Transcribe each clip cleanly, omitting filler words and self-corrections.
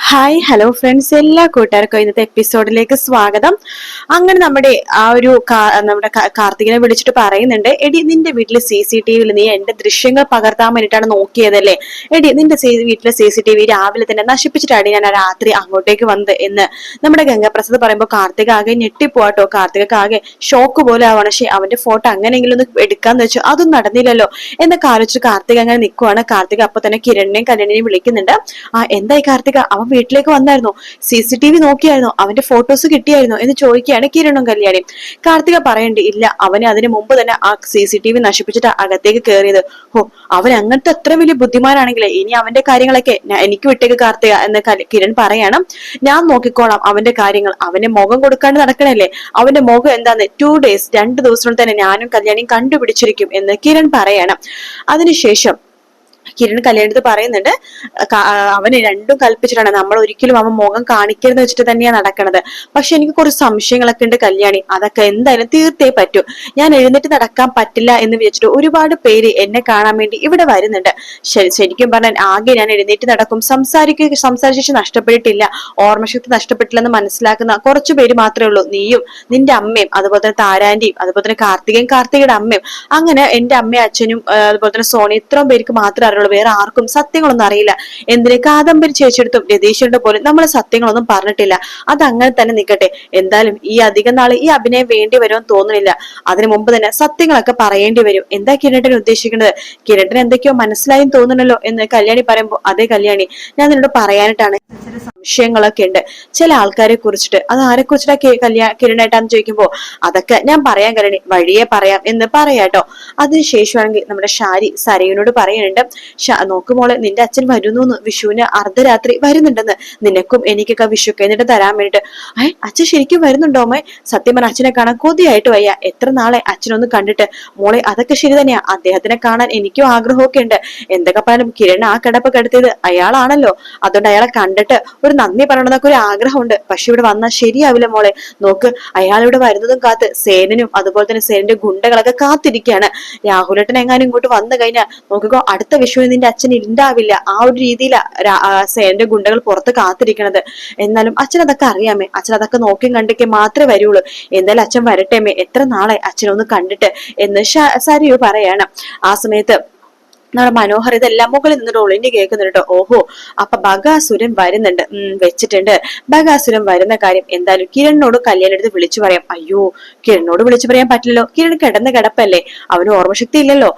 Hi hello friends, എല്ലാ കൂട്ടുകാർക്കും ഇന്നത്തെ എപ്പിസോഡിലേക്ക് സ്വാഗതം. അങ്ങനെ നമ്മുടെ നമ്മുടെ കാർത്തികിനെ വിളിച്ചിട്ട് പറയുന്നുണ്ട്, എടി നിന്റെ വീട്ടിലെ CCTV നീ എന്റെ ദൃശ്യങ്ങൾ പകർത്താൻ വേണ്ടിയിട്ടാണ് നോക്കിയതല്ലേ, എടി നിന്റെ വീട്ടിലെ CCTV രാവിലെ തന്നെ നശിപ്പിച്ചിട്ടാണ് ഞാൻ രാത്രി അങ്ങോട്ടേക്ക് വന്നത് എന്ന് നമ്മുടെ ഗംഗാപ്രസാദ് പറയുമ്പോൾ കാർത്തിക ആകെ ഞെട്ടിപ്പോട്ടോ. കാർത്തികക്ക് ആകെ ഷോക്ക് പോലെ ആവണം. പക്ഷെ അവന്റെ ഫോട്ടോ അങ്ങനെയെങ്കിലും ഒന്ന് എടുക്കാന്ന് വെച്ചു, അതും നടന്നില്ലല്ലോ എന്നൊക്കെ ആലോചിച്ച് കാർത്തിക അങ്ങനെ നിൽക്കുവാണ്. കാർത്തിക അപ്പൊ തന്നെ കിരണിനെയും കല്യാണിനെയും വിളിക്കുന്നുണ്ട്. എന്തായി കാർത്തിക, അവൻ വീട്ടിലേക്ക് വന്നായിരുന്നോ, CCTV നോക്കിയായിരുന്നോ, അവന്റെ ഫോട്ടോസ് കിട്ടിയായിരുന്നോ എന്ന് ചോദിക്കുകയാണ് കിരണും കല്യാണിയും. കാർത്തിക പറയണ്ട്, ഇല്ല, അവനെ അതിന് മുമ്പ് തന്നെ ആ CCTV നശിപ്പിച്ചിട്ട് അകത്തേക്ക് കയറിയത്. അവൻ അങ്ങനത്തെ അത്ര വലിയ ബുദ്ധിമാനാണെങ്കിലേ ഇനി അവന്റെ കാര്യങ്ങളൊക്കെ എനിക്ക് വിട്ടേക്ക് കാർത്തിക എന്ന് കിരൺ പറയണം. ഞാൻ നോക്കിക്കോളാം അവന്റെ കാര്യങ്ങൾ, അവന്റെ മുഖം കൊടുക്കാണ്ട് നടക്കണല്ലേ, അവന്റെ മുഖം എന്താന്ന് 2 days 2 ദിവസം തന്നെ ഞാനും കല്യാണിയും കണ്ടുപിടിച്ചിരിക്കും എന്ന് കിരൺ പറയണം. അതിനുശേഷം കിരൺ കല്യാണത്ത് പറയുന്നുണ്ട്, അവന് രണ്ടും കൽപ്പിച്ചിട്ടാണ്, നമ്മൾ ഒരിക്കലും അവൻ മുഖം കാണിക്കരുന്ന് വെച്ചിട്ട് തന്നെയാണ് നടക്കണത്. പക്ഷെ എനിക്ക് കുറച്ച് സംശയങ്ങളൊക്കെ ഉണ്ട് കല്യാണി, അതൊക്കെ എന്തായാലും തീർത്തേ പറ്റൂ. ഞാൻ എഴുന്നേറ്റ് നടക്കാൻ പറ്റില്ല എന്ന് വിചാരിച്ചിട്ട് ഒരുപാട് പേര് എന്നെ കാണാൻ വേണ്ടി ഇവിടെ വരുന്നുണ്ട്. ശരിക്കും പറഞ്ഞാൽ ആകെ ഞാൻ എഴുന്നേറ്റ് നടക്കും, സംസാരിച്ച് നഷ്ടപ്പെട്ടിട്ടില്ല, ഓർമ്മശക്തി നഷ്ടപ്പെട്ടില്ലെന്ന് മനസ്സിലാക്കുന്ന കുറച്ചു പേര് മാത്രമേ ഉള്ളൂ. നീയും നിന്റെ അമ്മയും അതുപോലെ തന്നെ താരാന്റിയും അതുപോലെ തന്നെ കാർത്തികയുടെ അമ്മയും, അങ്ങനെ എന്റെ അമ്മയും അച്ഛനും അതുപോലെ തന്നെ സോണി, ഇത്രയും പേർക്ക് മാത്രമേ അറിയുള്ളൂ. വേറെ ആർക്കും സത്യങ്ങളൊന്നും അറിയില്ല. എന്തിന് കാദംബരി ചേച്ചിയെടുത്തും രതീശ്വരന്റെ പോലും നമ്മൾ സത്യങ്ങളൊന്നും പറഞ്ഞിട്ടില്ല. അത് അങ്ങനെ തന്നെ നിൽക്കട്ടെ. എന്തായാലും ഈ അധികം നാള് ഈ അഭിനയം വേണ്ടി വരുമെന്ന് തോന്നുന്നില്ല. അതിനു മുമ്പ് തന്നെ സത്യങ്ങളൊക്കെ പറയേണ്ടി വരും. എന്താ കിരണിന് ഉദ്ദേശിക്കുന്നത്? കിരണിന് എന്തൊക്കെയോ മനസ്സിലായും തോന്നണല്ലോ എന്ന് കല്യാണി പറയുമ്പോ, അതേ കല്യാണി, ഞാൻ നിന്നോട് പറയാനായിട്ടാണ്, സംശയങ്ങളൊക്കെ ഉണ്ട് ചില ആൾക്കാരെ കുറിച്ചിട്ട്. അത് ആരെ കുറിച്ചിട്ടാ കിരണേട്ടാന്ന് ചോദിക്കുമ്പോ, അതൊക്കെ ഞാൻ പറയാൻ കല്യാണി, വഴിയെ പറയാം എന്ന് പറയാട്ടോ. അതിനുശേഷമാണെങ്കിൽ നമ്മുടെ സരയുനോട് പറയുന്നുണ്ട്, നോക്കുമോളെ, നിന്റെ അച്ഛൻ വരുന്നു, വിഷുവിന് അർദ്ധരാത്രി വരുന്നുണ്ടെന്ന്, നിനക്കും എനിക്കൊക്കെ വിഷു കഴിഞ്ഞിട്ട് തരാൻ വേണ്ടിട്ട്. അച്ഛൻ ശരിക്കും വരുന്നുണ്ടോ അമ്മേ? സത്യം പറഞ്ഞ അച്ഛനെ കാണാൻ കൊതിയായിട്ട് വയ്യ, എത്ര നാളെ അച്ഛനൊന്ന് കണ്ടിട്ട്. മോളെ, അതൊക്കെ ശരി തന്നെയാ, അദ്ദേഹത്തിനെ കാണാൻ എനിക്കും ആഗ്രഹമൊക്കെ ഉണ്ട്. എന്തൊക്കെ പറയാനും കിരൺ ആ കിടപ്പ് കിടത്തിയത് അയാളാണല്ലോ, അതുകൊണ്ട് അയാളെ കണ്ടിട്ട് ഒരു നന്ദി പറയണമെന്നൊക്കെ ഒരു ആഗ്രഹമുണ്ട്. പക്ഷെ ഇവിടെ വന്നാൽ ശരിയാവില്ല മോളെ. നോക്ക്, അയാൾ ഇവിടെ വരുന്നതും കാത്ത് സേനനും അതുപോലെ തന്നെ സേനന്റെ ഗുണ്ടകളൊക്കെ കാത്തിരിക്കുകയാണ്. രാഹുലേട്ടൻ എങ്ങാനും ഇങ്ങോട്ട് വന്നു കഴിഞ്ഞാൽ നോക്കിക്കോ, അടുത്ത വിഷുവിന് നിന്റെ അച്ഛൻ ഉണ്ടാവില്ല. ആ ഒരു രീതിയിലാണ് സേനന്റെ ഗുണ്ടകൾ പുറത്ത് കാത്തിരിക്കണത്. എന്നാലും അച്ഛൻ അതൊക്കെ അറിയാമേ, അച്ഛൻ അതൊക്കെ നോക്കിയും കണ്ടിക്കെ മാത്രമേ വരുള്ളൂ. എന്തായാലും അച്ഛൻ വരട്ടേമേ, എത്ര നാളെ അച്ഛനൊന്ന് കണ്ടിട്ട് എന്ന് സരിയു പറയാണ്. ആ സമയത്ത് നമ്മുടെ മനോഹർ ഇതെല്ലാം മുകളിൽ നിന്നിട്ട് ഒളിഞ്ഞു കേൾക്കുന്നുണ്ട്. ഓഹോ, അപ്പൊ ബകാസുരൻ വരുന്നുണ്ട്, വെച്ചിട്ടുണ്ട്. ബകാസുരൻ വരുന്ന കാര്യം എന്തായാലും കിരണിനോട് കല്യാണെടുത്ത് വിളിച്ചു പറയാം. അയ്യോ, കിരണിനോട് വിളിച്ചു പറയാൻ പറ്റില്ലല്ലോ, കിരൺ കിടന്ന കിടപ്പല്ലേ, അവന് ഓർമ്മശക്തി ഇല്ലല്ലോ.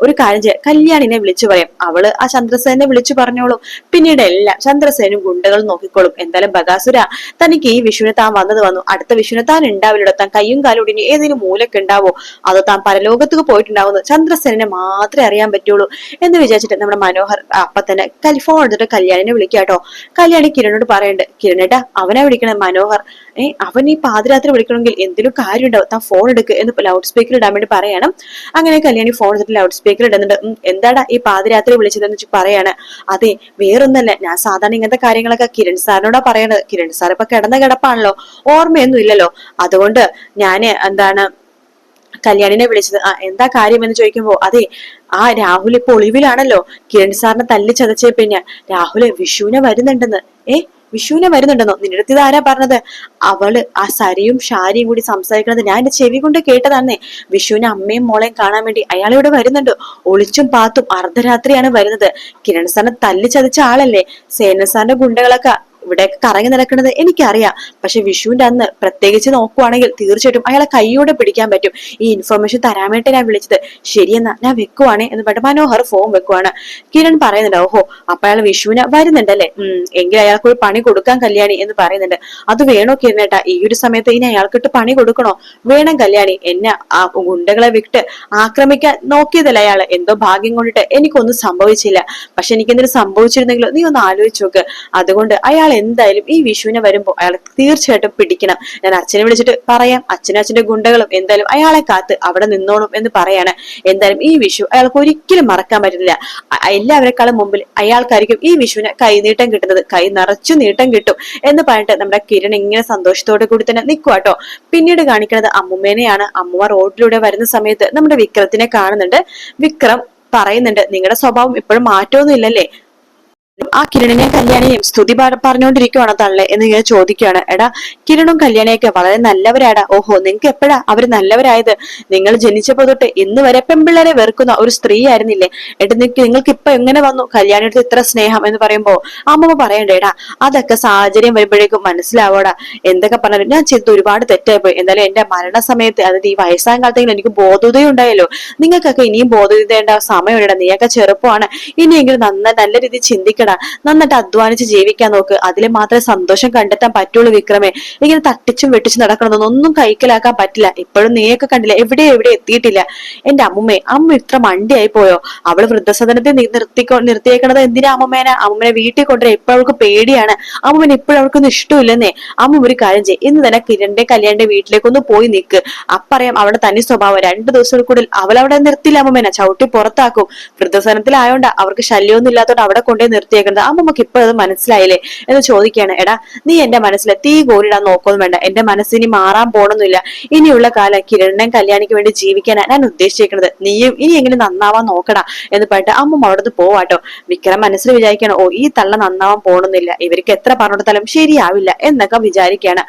ഒരു കാര്യം ചെയ്യാം, കല്യാണിനെ വിളിച്ചു പറയാം, അവള് ആ ചന്ദ്രസേനെ വിളിച്ചു പറഞ്ഞോളും. പിന്നീട് എല്ലാം ചന്ദ്രസേനും ഗുണ്ടകളും നോക്കിക്കോളും. എന്തായാലും ബകാസുര, തനിക്ക് ഈ വിഷുവിന് താൻ വന്നു, അടുത്ത വിഷുവിന് താൻ ഉണ്ടാവില്ലല്ലോ, താൻ കയ്യും കാലും ഒടിഞ്ഞ് ഏതെങ്കിലും മൂലൊക്കെ ഉണ്ടാവോ, അതോ താൻ പരലോകത്തേക്ക് പോയിട്ടുണ്ടാവുന്നു ചന്ദ്രസേനെ മാത്രമേ അറിയാൻ പറ്റുള്ളൂ എന്ന് വിചാരിച്ചിട്ട് നമ്മുടെ മനോഹർ അപ്പൊ തന്നെ ഫോൺ എടുത്തിട്ട് കല്യാണിനെ വിളിക്കാട്ടോ. കല്യാണി കിരണിനോട് പറയുന്നുണ്ട്, കിരണേട്ടാ, അവനെ വിളിക്കണേ മനോഹർ, അവൻ ഈ പാതിരാത്രി വിളിക്കണമെങ്കിൽ എന്തെങ്കിലും കാര്യം ഉണ്ടാവും, താൻ ഫോൺ എടുക്ക് എന്ന് ലൗഡ് സ്പീക്കർ ഇടാൻ വേണ്ടി പറയണം. അങ്ങനെ കല്യാണി ഫോൺ എടുത്തിട്ട് ലൗഡ് സ്പീക്കർ ഇടുന്നുണ്ട്. എന്താടാ ഈ പാതിരാത്രി വിളിച്ചതെന്ന് വെച്ച് പറയാണ്. അതെ, വേറൊന്നല്ല, ഞാൻ സാധാരണ ഇങ്ങനത്തെ കാര്യങ്ങളൊക്കെ കിരൺ സാറിനോടാ പറയണത്. കിരൺ സാർ ഇപ്പൊ കിടന്ന കിടപ്പാണല്ലോ, ഓർമ്മയൊന്നും ഇല്ലല്ലോ, അതുകൊണ്ട് ഞാന് കല്യാണിനെ വിളിച്ചത്. എന്താ കാര്യം എന്ന് ചോദിക്കുമ്പോ, അതെ, രാഹുൽ ഇപ്പൊ ഒളിവിലാണല്ലോ, കിരൺ സാറിനെ തല്ലി ചതച്ചേ പിന്നെ രാഹുല് വിഷുവിനെ വരുന്നുണ്ടെന്ന്. വിഷുവിനെ വരുന്നുണ്ടെന്നോ? നിന്റെ അടുത്ത് ഇത് ആരാ പറഞ്ഞത്? അവള് ആ സരിയും ഷാരിയും കൂടി സംസാരിക്കണത് ഞാൻ എന്റെ ചെവി കൊണ്ട് കേട്ടതാന്നേ. വിഷുവിനെ അമ്മയും മോളെയും കാണാൻ വേണ്ടി അയാൾ ഇവിടെ വരുന്നുണ്ട്, ഒളിച്ചും പാത്തും അർദ്ധരാത്രിയാണ് വരുന്നത്. കിരൺ സാറിനെ തല്ലി ചതച്ച ആളല്ലേ. സേന സാറിന്റെ ഗുണ്ടകളൊക്കെ ഇവിടെയൊക്കെ കറങ്ങി നടക്കുന്നത് എനിക്കറിയാം. പക്ഷെ വിഷുവിന്റെ അന്ന് പ്രത്യേകിച്ച് നോക്കുവാണെങ്കിൽ തീർച്ചയായിട്ടും അയാളെ കൈയോടെ പിടിക്കാൻ പറ്റും. ഈ ഇൻഫർമേഷൻ തരാൻ വേണ്ടി ഞാൻ വിളിച്ചത്. ശരിയെന്നാ, ഞാൻ വെക്കുവാണേ എന്ന് പറഞ്ഞിട്ട് മനോഹർ ഫോൺ വെക്കുവാണ്. കിരൺ പറയുന്നുണ്ട്, ഓഹോ, അപ്പൊ അയാൾ വിഷുവിന് വരുന്നുണ്ടല്ലേ, എങ്കിൽ അയാൾക്ക് ഒരു പണി കൊടുക്കാൻ കല്യാണി എന്ന് പറയുന്നുണ്ട്. അത് വേണോ കിരണേട്ടാ, ഈ ഒരു സമയത്ത് ഇനി അയാൾക്കിട്ട് പണി കൊടുക്കണോ? വേണം കല്യാണി, എന്നെ ആ ഗുണ്ടകളെ വിട്ട് ആക്രമിക്കാൻ നോക്കിയതല്ല അയാള്, എന്തോ ഭാഗ്യം കൊണ്ടിട്ട് എനിക്കൊന്നും സംഭവിച്ചില്ല. പക്ഷെ എനിക്ക് എന്തെങ്കിലും സംഭവിച്ചിരുന്നെങ്കിലോ, നീ ഒന്ന് ആലോചിച്ച് നോക്ക്. അതുകൊണ്ട് അയാൾ എന്തായാലും ഈ വിഷുവിനെ വരുമ്പോ അയാൾ തീർച്ചയായിട്ടും പിടിക്കണം. ഞാൻ അച്ഛനെ വിളിച്ചിട്ട് പറയാം, അച്ഛനും അച്ഛന്റെ ഗുണ്ടകളും എന്തായാലും അയാളെ കാത്ത് അവിടെ നിന്നോളും എന്ന് പറയാണ്. എന്തായാലും ഈ വിഷു അയാൾക്ക് ഒരിക്കലും മറക്കാൻ പറ്റില്ല. എല്ലാവരെക്കാളും മുമ്പിൽ അയാൾക്കായിരിക്കും ഈ വിഷുവിന് കൈനീട്ടം കിട്ടുന്നത്, കൈ നിറച്ചു നീട്ടം കിട്ടും എന്ന് പറഞ്ഞിട്ട് നമ്മുടെ കിരൺ ഇങ്ങനെ സന്തോഷത്തോടെ കൂടി തന്നെ നിൽക്കുവാട്ടോ. പിന്നീട് കാണിക്കുന്നത് അമ്മുമ്മേനെയാണ്. അമ്മുമ്മ റോഡിലൂടെ വരുന്ന സമയത്ത് നമ്മുടെ വിക്രത്തിനെ കാണുന്നുണ്ട്. വിക്രം പറയുന്നുണ്ട്, നിങ്ങളുടെ സ്വഭാവം ഇപ്പോഴും മാറ്റമൊന്നും ഇല്ലല്ലേ, ആ കിരണിനെയും കല്യാണിനെയും സ്തുതി പറഞ്ഞുകൊണ്ടിരിക്കുവാണോ തള്ളെ എന്ന് ഇങ്ങനെ ചോദിക്കുകയാണ്. എടാ, കിരണും കല്യാണിയൊക്കെ വളരെ നല്ലവരാടാ. ഓഹോ, നിങ്ങൾക്ക് എപ്പോഴാ അവര് നല്ലവരായത്? നിങ്ങൾ ജനിച്ചപ്പോ തൊട്ട് ഇന്ന് വരെ പെൺപിള്ളേരെ വെറുക്കുന്ന ഒരു സ്ത്രീ ആയിരുന്നില്ലേ? എടാ, നിങ്ങൾക്ക് ഇപ്പൊ എങ്ങനെ വന്നു കല്യാണിയുടെ ഇത്ര സ്നേഹം എന്ന് പറയുമ്പോ അമ്മമ്മ പറയണ്ടേടാ, അതൊക്കെ സാഹചര്യം വരുമ്പോഴേക്കും മനസ്സിലാവോടാ. എന്തൊക്കെ പറഞ്ഞാലും ഞാൻ ചെയ്ത് ഒരുപാട് തെറ്റായിപ്പോയി. എന്തായാലും എന്റെ മരണസമയത്ത്, അതായത് ഈ വയസ്സാം കാലത്തെങ്കിലും എനിക്ക് ബോധോദയം ഉണ്ടായല്ലോ. നിങ്ങൾക്കൊക്കെ ഇനിയും ബോധോദയേണ്ട സമയമുണ്ടടാ. നീയൊക്കെ ചെറുപ്പമാണ്. ഇനിയെങ്കിലും നല്ല രീതിയിൽ ചിന്തിക്കണം. നന്നായിട്ട് അധ്വാനിച്ച് ജീവിക്കാൻ നോക്ക്. അതിൽ മാത്രമേ സന്തോഷം കണ്ടെത്താൻ പറ്റുള്ളൂ വിക്രമേ. ഇങ്ങനെ തട്ടിച്ചും വെട്ടിച്ചും നടക്കണമെന്നൊന്നും ഒന്നും കൈക്കലാക്കാൻ പറ്റില്ല. ഇപ്പോഴും നീയൊക്കെ കണ്ടില്ല, എവിടെ എത്തിയിട്ടില്ല. എന്റെ അമ്മ ഇത്ര മണ്ടിയായി പോയോ? അവള് വൃദ്ധസദനത്തെ നിർത്തിയേക്കണത് എന്തിനാ അമ്മമ്മേനെ വീട്ടിൽ കൊണ്ടുവരാൻ ഇപ്പൊ അവൾക്ക് പേടിയാണ്. അമ്മമ്മനെ ഇപ്പോഴും അവൾക്കൊന്നും ഇഷ്ടമില്ലെന്നേ. അമ്മ ഒരു കാര്യം ചെയ്യും, ഇന്ന് തന്നെ കിരണിന്റെ കല്യാണിന്റെ വീട്ടിലേക്കൊന്ന് പോയി നിൽക്ക്. അപ്പറയാം അവിടെ തനി സ്വഭാവം. 2 ദിവസത്തിനുള്ളിൽ അവളവിടെ നിർത്തില്ല അമ്മമ്മേനെ, ചവിട്ടി പുറത്താക്കും. വൃദ്ധസദനത്തിലായോണ്ടാ അവർക്ക് ശല്യമൊന്നും ഇല്ലാത്തോണ്ട് അവിടെ കൊണ്ടുപോയി നിർത്തിയേക്കുന്നത്. അമ്മമ്മക്ക് ഇപ്പോഴത് മനസ്സിലായില്ലേ എന്ന് ചോദിക്കുകയാണ്. എടാ, നീ എന്റെ മനസ്സിൽ തീ കോരിടാൻ നോക്കൊന്നും വേണ്ട. എന്റെ മനസ്സിനി മാറാൻ പോണൊന്നുമില്ല. ഇനിയുള്ള കാലം കിരണിനെയും കല്യാണിക്ക് വേണ്ടി ജീവിക്കാനാണ് ഞാൻ ഉദ്ദേശിച്ചിരിക്കുന്നത്. നീയും ഇനിയെങ്കിലും നന്നാവാൻ നോക്കടാ എന്ന് പറഞ്ഞിട്ട് അമ്മമ്മ അവിടുന്ന് പോവാട്ടോ. വിക്രം മനസ്സിൽ വിചാരിക്കണം, ഓ, ഈ തള്ള നന്നാവാൻ പോണമെന്നില്ല, ഇവർക്ക് എത്ര പറഞ്ഞെടുത്താലും ശരിയാവില്ല എന്നൊക്കെ വിചാരിക്കുകയാണ്.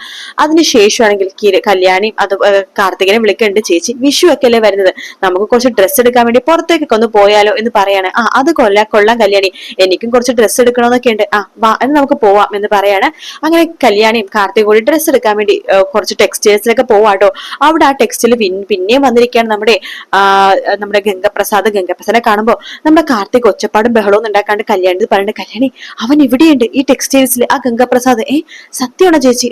അതിനുശേഷമാണെങ്കിൽ കല്യാണി അത് കാർത്തികനെ വിളിക്കുന്നുണ്ട്. ചേച്ചി, വിഷു ഒക്കെ അല്ലേ വരുന്നത്, നമുക്ക് കുറച്ച് ഡ്രസ്സ് എടുക്കാൻ വേണ്ടി പുറത്തേക്കൊക്കെ ഒന്ന് പോയാലോ എന്ന് പറയാണ്. അത് കൊള്ളാം കല്യാണി, എനിക്കും കുറച്ച് ഡ്രസ്സ് എടുക്കണമെന്നൊക്കെ ഉണ്ട്. വാ, എന്ന് നമുക്ക് പോവാം എന്ന് പറയാണ്. അങ്ങനെ കല്യാണിയും കാർത്തിക് കൂടി ഡ്രസ്സ് എടുക്കാൻ വേണ്ടി കുറച്ച് ടെക്സ്റ്റൈൽസിലൊക്കെ പോവാട്ടോ. അവിടെ ആ ടെക്സ്റ്റൈൽ പിന്നെയും വന്നിരിക്കുകയാണ് നമ്മുടെ ഗംഗപ്രസാദിനെ കാണുമ്പോൾ നമ്മുടെ കാർത്തിക് ഒച്ചപ്പാടും ബഹളവും ഉണ്ടാക്കാണ്ട് കല്യാണി പറയുന്നുണ്ട്, കല്യാണി അവൻ ഇവിടെയുണ്ട് ഈ ടെക്സ്റ്റൈൽസിൽ, ആ ഗംഗപ്രസാദ്. സത്യമാണോ ചേച്ചി?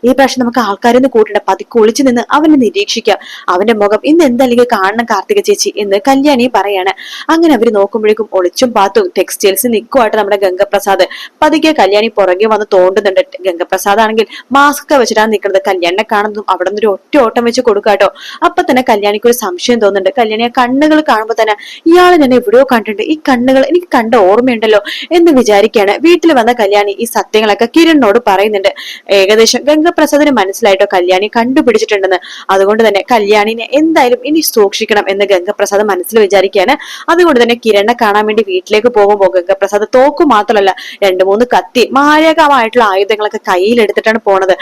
ഈ പ്രാവശ്യം നമുക്ക് ആൾക്കാരൊന്ന് കൂട്ടിട്ട് പതുക്കെ ഒളിച്ചു നിന്ന് അവനെ നിരീക്ഷിക്കാം. അവന്റെ മുഖം ഇന്ന് എന്തായാലും കാണണം കാർത്തിക ചേച്ചി എന്ന് കല്യാണി പറയാണ്. അങ്ങനെ അവര് നോക്കുമ്പോഴേക്കും ഒളിച്ചും പാത്തും ടെക്സ്റ്റൈൽസ് നിൽക്കുവായിട്ട് നമ്മുടെ ഗംഗപ്രസാദ്. പതുക്കെ കല്യാണി പുറകെ വന്ന് തോണ്ടുന്നുണ്ട്. ഗംഗപ്രസാദ് ആണെങ്കിൽ മാസ്ക് ഒക്കെ വെച്ചിട്ടാണ് നിൽക്കുന്നത്. കല്യാണിനെ കാണുന്നതും അവിടെ നിന്ന് ഒരു ഒറ്റ ഓട്ടം വെച്ച് കൊടുക്കാട്ടോ. അപ്പൊ തന്നെ കല്യാണിക്ക് ഒരു സംശയം തോന്നുന്നുണ്ട്. കല്യാണി ആ കണ്ണുകൾ കാണുമ്പോ തന്നെ ഇയാളെ ഞാൻ എവിടെയോ കണ്ടിട്ടുണ്ട്, ഈ കണ്ണുകൾ എനിക്ക് കണ്ട ഓർമ്മയുണ്ടല്ലോ എന്ന് വിചാരിക്കുകയാണ്. വീട്ടിൽ വന്ന കല്യാണി ഈ സത്യങ്ങളൊക്കെ കിരണിനോട് പറയുന്നുണ്ട്. ഏകദേശം ഗംഗപ്രസാദിന് മനസ്സിലായിട്ടോ കല്യാണി കണ്ടുപിടിച്ചിട്ടുണ്ടെന്ന്. അതുകൊണ്ട് തന്നെ കല്യാണിനെ എന്തായാലും ഇനി സൂക്ഷിക്കണം എന്ന് ഗംഗപ്രസാദ് മനസ്സിൽ വിചാരിക്കുകയാണ്. അതുകൊണ്ട് തന്നെ കിരണിനെ കാണാൻ വേണ്ടി വീട്ടിലേക്ക് പോകുമ്പോൾ ഗംഗപ്രസാദ് തോക്ക് മാത്രമല്ല 2-3 കത്തി മാരകമായിട്ടുള്ള ആയുധങ്ങളൊക്കെ കയ്യിലെടുത്തിട്ടാണ് പോണത്.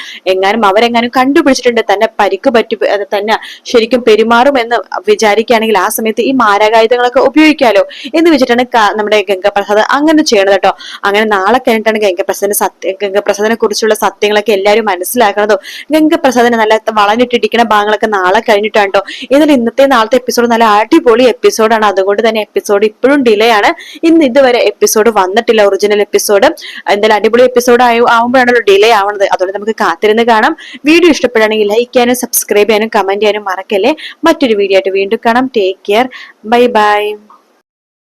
അവരെങ്ങാനും കണ്ടുപിടിച്ചിട്ടുണ്ട് തന്നെ പരിക്ക് പറ്റി തന്നെ ശരിക്കും പെരുമാറും എന്ന് വിചാരിക്കുകയാണെങ്കിൽ ആ സമയത്ത് ഈ മാരകായുധങ്ങളൊക്കെ ഉപയോഗിക്കാലോ എന്ന് വെച്ചിട്ടാണ് നമ്മുടെ ഗംഗപ്രസാദ് അങ്ങനെ ചെയ്യണത് കേട്ടോ. അങ്ങനെ നാളെ കഴിഞ്ഞിട്ടാണ് ഗംഗപ്രസാദിനെ കുറിച്ചുള്ള സത്യങ്ങളൊക്കെ എല്ലാവരും മനസ്സിലാക്കണതോ. ഗംഗപ്രസാദിനെ നല്ല വളഞ്ഞിട്ടിരിക്കുന്ന ഭാഗങ്ങളൊക്കെ നാളെ കഴിഞ്ഞിട്ടാണ് കേട്ടോ. എന്നാലും ഇന്നത്തെ നാളത്തെ എപ്പിസോഡ് നല്ല അടിപൊളി എപ്പിസോഡാണ്. അതുകൊണ്ട് തന്നെ എപ്പിസോഡ് ഇപ്പോഴും ഡിലേ ആണ്. ഇന്ന് ഇതുവരെ എപ്പിസോഡ് വന്നിട്ടില്ല, ഒറിജിനൽ എപ്പിസോഡ്. എന്തായാലും അടിപൊളി എപ്പിസോഡ് ആവുമ്പോഴാണല്ലോ ഡിലേ ആവുന്നത്. അതുകൊണ്ട് നമുക്ക് കാത്തിരുന്ന് കാണാം. വീഡിയോ ഇഷ്ടപ്പെടുകയാണെങ്കിൽ ലൈക്ക് ചെയ്യാനും സബ്സ്ക്രൈബ് ചെയ്യാനും കമന്റ് ചെയ്യാനും മറക്കല്ലേ. മറ്റൊരു വീഡിയോ ആയിട്ട് വീണ്ടും കാണാം. Take care, bye bye.